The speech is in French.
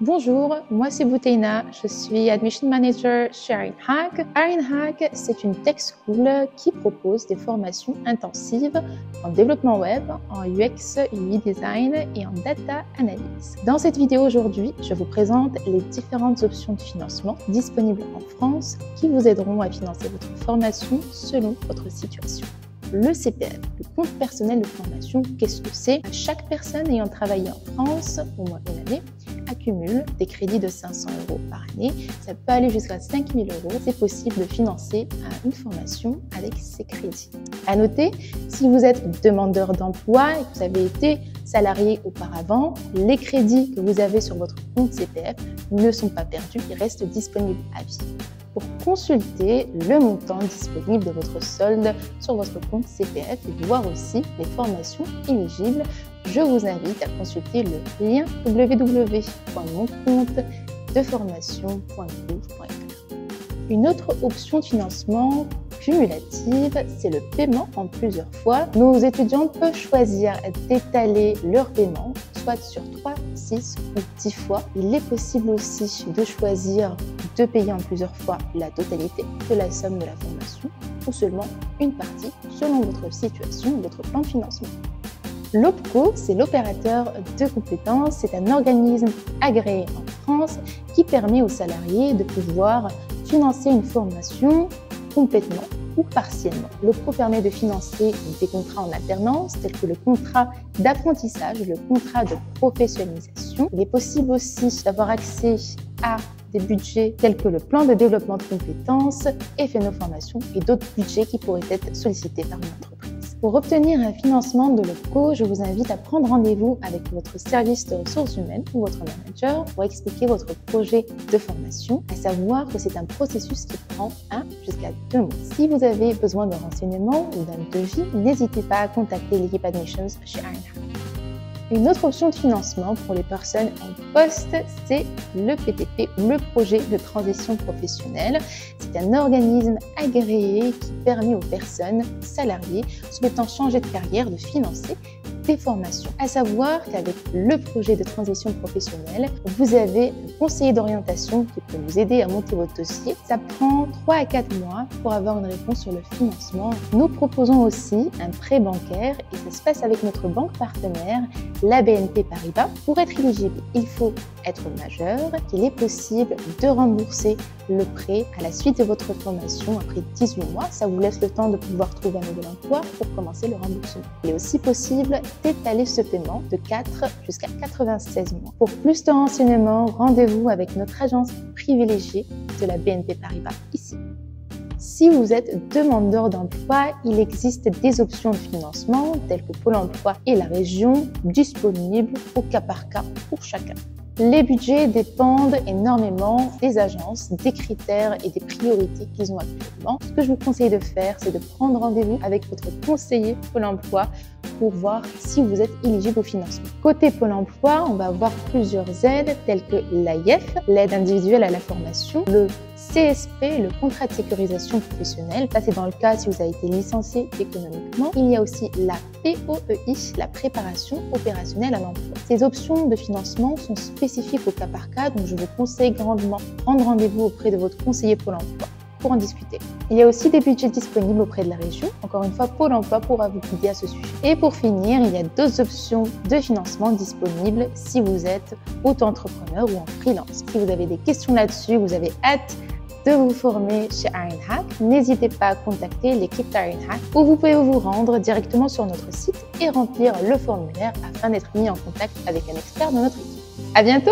Bonjour, moi c'est Bouteina, je suis Admission Manager chez ArinHack. ArinHack, c'est une tech school qui propose des formations intensives en développement web, en UX, UI design et en data analysis. Dans cette vidéo aujourd'hui, je vous présente les différentes options de financement disponibles en France qui vous aideront à financer votre formation selon votre situation. Le CPF, le compte personnel de formation, qu'est-ce que c'est? Chaque personne ayant travaillé en France au moins une année accumule des crédits de 500 € par année. Ça peut aller jusqu'à 5 000 €. C'est possible de financer une formation avec ces crédits. À noter, si vous êtes demandeur d'emploi et que vous avez été salarié auparavant, les crédits que vous avez sur votre compte CPF ne sont pas perdus, ils restent disponibles à vie. Pour consulter le montant disponible de votre solde sur votre compte CPF et voir aussi les formations éligibles, je vous invite à consulter le lien www.moncomptedeformation.gouv.fr. Une autre option de financement cumulative, c'est le paiement en plusieurs fois. Nos étudiants peuvent choisir d'étaler leur paiement, soit sur 3, 6 ou 10 fois. Il est possible aussi de choisir de payer en plusieurs fois la totalité de la somme de la formation ou seulement une partie selon votre situation ou votre plan de financement. L'OPCO, c'est l'opérateur de compétences. C'est un organisme agréé en France qui permet aux salariés de pouvoir financer une formation complètement ou partiellement. L'OPCO permet de financer des contrats en alternance tels que le contrat d'apprentissage, le contrat de professionnalisation. Il est possible aussi d'avoir accès à des budgets tels que le plan de développement de compétences, FNO Formation et d'autres budgets qui pourraient être sollicités par une entreprise. Pour obtenir un financement de l'OPCO, je vous invite à prendre rendez-vous avec votre service de ressources humaines ou votre manager pour expliquer votre projet de formation, à savoir que c'est un processus qui prend 1 jusqu'à 2 mois. Si vous avez besoin de renseignements ou d'un devis, n'hésitez pas à contacter l'équipe Admissions chez ArinHack. Une autre option de financement pour les personnes en poste, c'est le PTP, le projet de transition professionnelle. C'est un organisme agréé qui permet aux personnes salariées souhaitant changer de carrière de financer des formations. À savoir qu'avec le projet de transition professionnelle, vous avez un conseiller d'orientation qui peut vous aider à monter votre dossier. Ça prend 3 à 4 mois pour avoir une réponse sur le financement. Nous proposons aussi un prêt bancaire et ça se passe avec notre banque partenaire, la BNP Paribas. Pour être éligible, il faut être majeur. Il est possible de rembourser le prêt à la suite de votre formation après 18 mois. Ça vous laisse le temps de pouvoir trouver un nouvel emploi pour commencer le remboursement. Il est aussi possible d'étaler ce paiement de 4 jusqu'à 96 mois. Pour plus de renseignements, rendez-vous avec notre agence privilégiée de la BNP Paribas ici. Si vous êtes demandeur d'emploi, il existe des options de financement telles que Pôle emploi et la région disponibles au cas par cas pour chacun. Les budgets dépendent énormément des agences, des critères et des priorités qu'ils ont actuellement. Ce que je vous conseille de faire, c'est de prendre rendez-vous avec votre conseiller Pôle emploi pour voir si vous êtes éligible au financement. Côté Pôle emploi, on va avoir plusieurs aides telles que l'AIF, l'aide individuelle à la formation, le CSP, le contrat de sécurisation professionnelle. Ça, c'est dans le cas si vous avez été licencié économiquement. Il y a aussi la POEI, la préparation opérationnelle à l'emploi. Ces options de financement sont spécifiques au cas par cas, donc je vous conseille grandement de prendre rendez-vous auprès de votre conseiller Pôle emploi pour en discuter. Il y a aussi des budgets disponibles auprès de la région. Encore une fois, Pôle emploi pourra vous guider à ce sujet. Et pour finir, il y a d'autres options de financement disponibles si vous êtes auto-entrepreneur ou en freelance. Si vous avez des questions là-dessus, vous avez hâte de vous former chez ArinHack, n'hésitez pas à contacter l'équipe d'ArinHack ou vous pouvez vous rendre directement sur notre site et remplir le formulaire afin d'être mis en contact avec un expert de notre équipe. À bientôt!